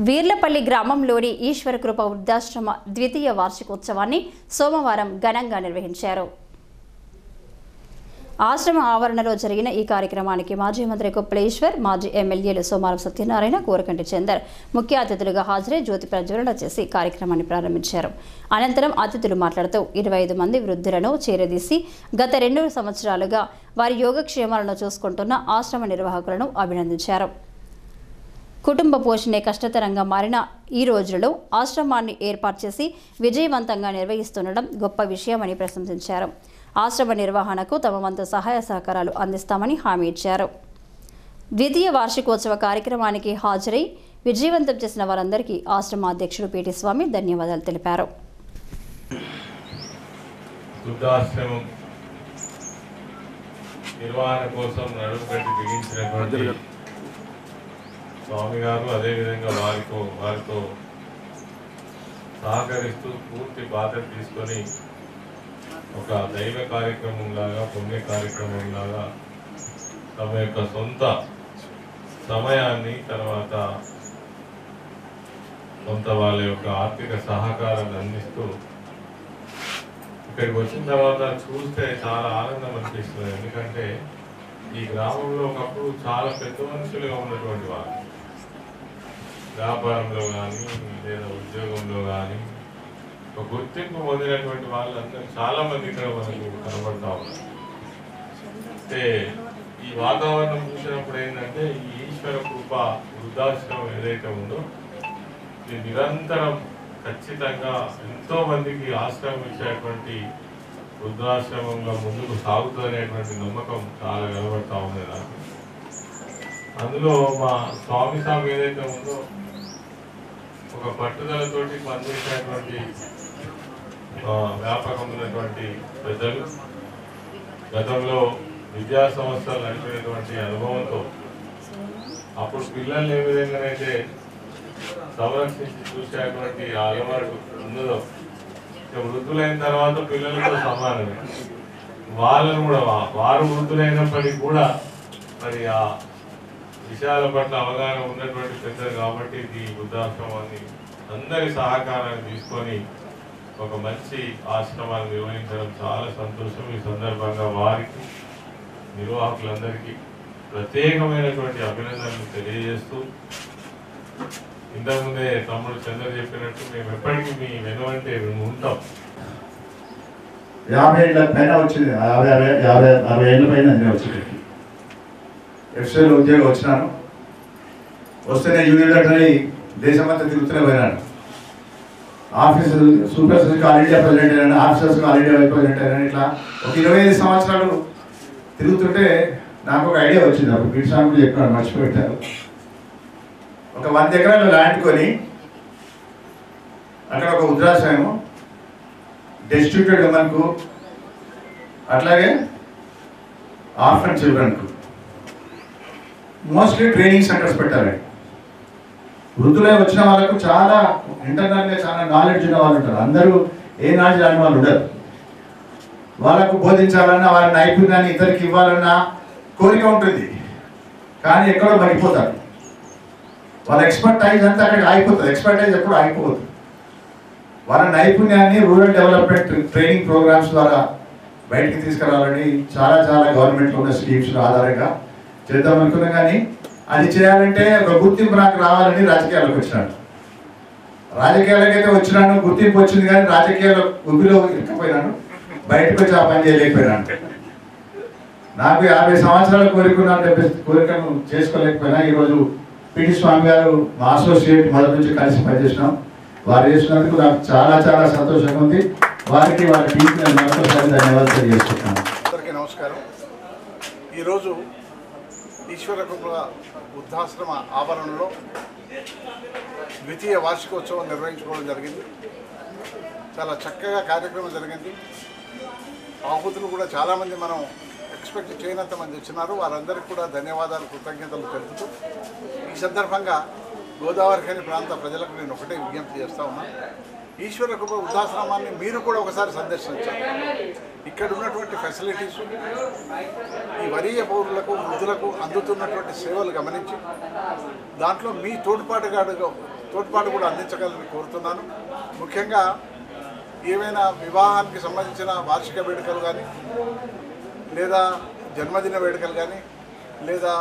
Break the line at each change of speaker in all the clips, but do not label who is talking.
వీర్లపల్లి గ్రామంలోని ఈశ్వరకృప వృద్ధాశ్రమ ద్వితీయ వార్షికోత్సవాన్ని సోమవారం ఘనంగా నిర్వహించారు. ఆశ్రమ ఆవరణలో జరిగిన ఈ కార్యక్రమానికి మాజీ మంత్రి కొప్పలేశ్వర్, మాజీ ఎమ్మెల్యేలు సోమారం సత్యనారాయణ, కోరకంటి చందర్ ముఖ్య అతిథులుగా హాజరై జ్యోతి ప్రజ్వలన చేసి కార్యక్రమాన్ని ప్రారంభించారు. అనంతరం అతిథులు మాట్లాడుతూ 25 మంది వృద్ధులను చేరదీసి గత 2 సంవత్సరాలుగా వారి యోగక్షేమాలను చూసుకుంటున్న ఆశ్రమ నిర్వాహకులను అభినందించారు. కుటుంబ పోషణే కష్టతరంగా మారిన ఈ రోజులలో ఆశ్రమాన్ని ఏర్పాటు చేసి విజయవంతంగా నిర్వహిస్తుండడం గొప్ప విషయమని ప్రశంసించారు. ఆశ్రమ నిర్వహణకు తమ వంతు సహాయ సహకారాలు అందిస్తామని హామీ ఇచ్చారు. ద్వితీయ వార్షికోత్సవ కార్యక్రమానికి హాజరై విజయవంతం చేసిన వారందరికీ ఆశ్రమ అధ్యక్షుడు పీటీ స్వామి ధన్యవాదాలు తెలిపారు.
స్వామి గారు అదేవిధంగా వారితో సహకరిస్తూ పూర్తి బాధ్యత తీసుకొని ఒక దైవ కార్యక్రమం లాగా, పుణ్య కార్యక్రమం లాగా తమ యొక్క సొంత సమయాన్ని, తర్వాత కొంత వాళ్ళ యొక్క ఆర్థిక సహకారాన్ని అందిస్తూ ఇక్కడికి వచ్చిన తర్వాత చూస్తే చాలా ఆనందం అనిపిస్తుంది. ఎందుకంటే ఈ గ్రామంలో ఒకప్పుడు చాలా పెద్ద మనుషులుగా ఉన్నటువంటి వాళ్ళు, వ్యాపారంలో కానీ లేదా ఉద్యోగంలో కానీ ఒక గుర్తింపు పొందినటువంటి వాళ్ళందరూ చాలా మంది ఇక్కడ మనకు కనబడతా ఉన్నారు. అంటే ఈ వాతావరణం చూసినప్పుడు ఏంటంటే ఈ ఈశ్వర కృప వృద్ధాశ్రమం ఏదైతే ఉందో ఇది నిరంతరం ఖచ్చితంగా ఎంతో మందికి ఆశ్రమం ఇచ్చేటువంటి వృద్ధాశ్రమంలో ముందుకు సాగుతుందనేటువంటి నమ్మకం చాలా కనబడతా ఉంది నాకు. అందులో మా స్వామి ఏదైతే ఉందో ఒక పట్టుదలతోటి పనిచేసేటువంటి వ్యాపకం ఉన్నటువంటి పెద్దలు, గతంలో విద్యా సంస్థలు నడిపినటువంటి అనుభవంతో అప్పుడు పిల్లల్ని ఏ విధంగానైతే సంరక్షించి చూసేటువంటి అలవాటు ఉన్నదో వృద్ధులైన తర్వాత పిల్లలతో సమానమే. వాళ్ళను కూడా వారు వృద్ధులైనప్పటికీ కూడా మరి ఆ విషయాల పట్ల అవగాహన ఉన్నటువంటి పెద్దలు కాబట్టి ఈ వృద్ధాశ్రమాన్ని అందరి సహకారాన్ని తీసుకొని ఒక మంచి ఆశ్రమాన్ని నిర్వహించడం చాలా సంతోషం. ఈ సందర్భంగా వారికి, నిర్వాహకులందరికీ ప్రత్యేకమైనటువంటి అభినందనలు తెలియజేస్తూ, ఇంతకుముందే తమ్ముడు చంద్ర చెప్పినట్టు మేము ఎప్పటికీ మీ వెనువంటే మేము ఉంటాం.
50 ఏళ్ళ పైన వచ్చింది, 60 ఏళ్ళ పైన నేను వచ్చింది. ఎఫ్సీలో ఉద్యోగం వచ్చినాను. వస్తేనే యూనియన్ లెటర్ దేశమంతా తిరుగుతూనే పోయినాను. ఆఫీసర్ సూపర్వైజర్కి ఆల్ ఇండియా ప్రెసిడెంట్ అయినా, ఆఫీసర్స్కి ఆల్ ఇండియా వైస్ ప్రెసిడెంట్ అయినా, ఇట్లా ఒక 25 సంవత్సరాలు తిరుగుతుంటే నాకు ఒక ఐడియా వచ్చింది. అప్పుడు పీటీ స్వామి కూడా చెప్పినాడు, మర్చిపోయారు. ఒక 100 ఎకరాలు ల్యాండ్ కొని అక్కడ ఒక వృద్ధాశ్రమం, డిస్ట్రిబ్యూటెడ్ ఉమెన్కు, అట్లాగే ఆర్ఫన్ చిల్డ్రన్కు మోస్ట్లీ ట్రైనింగ్ సెంటర్స్ పెట్టాలి. వృద్ధులై వచ్చిన వాళ్ళకు చాలా ఇంటర్నల్గా చాలా నాలెడ్జ్ ఉన్న వాళ్ళు ఉంటారు. అందరూ ఏ నాలెడ్జ్ రాని వాళ్ళు ఉండరు. వాళ్ళకు బోధించాలన్నా, వాళ్ళ నైపుణ్యాన్ని ఇతరికి ఇవ్వాలన్నా కోరిక ఉంటుంది, కానీ ఎక్కడో మరిపోతారు. వాళ్ళ ఎక్స్పర్టైజ్ అంతా అక్కడికి ఆగిపోతుంది. ఎక్స్పర్టైజ్ ఎప్పుడు ఆగిపోతుంది. వాళ్ళ నైపుణ్యాన్ని రూరల్ డెవలప్మెంట్ ట్రైనింగ్ ప్రోగ్రామ్స్ ద్వారా బయటికి తీసుకురావాలని చాలా గవర్నమెంట్లో ఉన్న స్కీమ్స్ ఆధారంగా చేద్దాం అనుకున్నాం. కానీ అది చేయాలంటే ఒక గుర్తింపు నాకు రావాలని రాజకీయాలకు వచ్చినాను. రాజకీయాలకైతే వచ్చినాను, గుర్తింపు వచ్చింది, కానీ రాజకీయాల ఉబ్బిలో ఇరుక్కుపోయినాను. బయటకు వచ్చి ఆ పని చేయలేకపోయినాను. నాకు 50 సంవత్సరాలు కోరికను చేసుకోలేకపోయినా ఈరోజు పీటీ స్వామి గారు మా అసోసియేట్ మొదటి నుంచి కలిసి పనిచేసినాం. వారు చేసినందుకు నాకు చాలా సంతోషంగా ఉంది. వారికి వారి టీంకి నేను మరొకసారి ధన్యవాదాలు తెలియజేస్తున్నాను.
అందరికీ నమస్కారం. ఈరోజు ఈశ్వరకృప వృద్ధాశ్రమ ఆవరణలో ద్వితీయ వార్షికోత్సవం నిర్వహించుకోవడం జరిగింది. చాలా చక్కగా కార్యక్రమం జరిగింది. ఆహుతులు కూడా చాలామంది మనం ఎక్స్పెక్ట్ చేయనంత మంది వచ్చినారు. వారందరికీ కూడా ధన్యవాదాలు, కృతజ్ఞతలు తెలుపుతూ ఈ సందర్భంగా గోదావరిఖని ప్రాంత ప్రజలకు నేను ఒకటే విజ్ఞప్తి చేస్తూ ఉన్నాను. ఈశ్వరకృప వృద్ధాశ్రమాన్ని మీరు కూడా ఒకసారి సందర్శించాలి. ఇక్కడ ఉన్నటువంటి ఫెసిలిటీస్, ఈ వరీయ పౌరులకు, వృద్ధులకు అందుతున్నటువంటి సేవలు గమనించి దాంట్లో మీ తోడ్పాటుగా తోడ్పాటు కూడా అందించగలని కోరుతున్నాను. ముఖ్యంగా ఏవైనా వివాహానికి సంబంధించిన వార్షిక వేడుకలు కానీ, లేదా జన్మదిన వేడుకలు కానీ, లేదా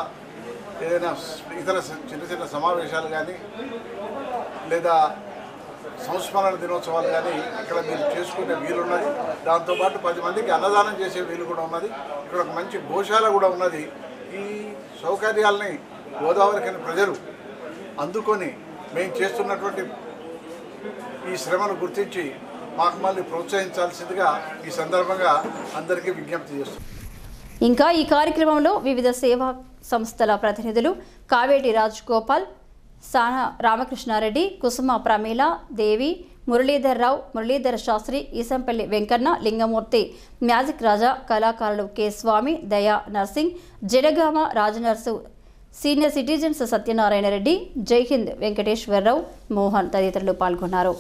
ఏదైనా ఇతర చిన్న చిన్న సమావేశాలు కానీ, లేదా సంస్మరణ దినోత్సవాలు కానీ ఇక్కడ మీరు చేసుకునే వీలున్నది. దాంతోపాటు 10 మందికి అన్నదానం చేసే వీలు కూడా ఉన్నది. ఇక్కడ ఒక మంచి గోశాల కూడా ఉన్నది. ఈ సౌకర్యాలని గోదావరికని ప్రజలు అందుకొని మేము చేస్తున్నటువంటి ఈ శ్రమను గుర్తించి మాకు మళ్ళీ ప్రోత్సహించాల్సిందిగా ఈ సందర్భంగా అందరికీ విజ్ఞప్తి చేస్తున్నాం.
ఇంకా ఈ కార్యక్రమంలో వివిధ సేవా సంస్థల ప్రతినిధులు కావేటి రాజ్ గోపాల్, సాన రామకృష్ణారెడ్డి, కుసుమ ప్రమీల, దేవి, మురళీధర్ శాస్త్రి, ఈసంపల్లి వెంకన్న, లింగమూర్తి, మ్యాజిక్ రాజా, కళాకారులు K Swamy, Daya Narsing, Janagama Rajanarsu, senior citizens Satyanarayana Reddy, Jai Hind Venkateswararao, Mohan తదితరులు పాల్గొన్నారు.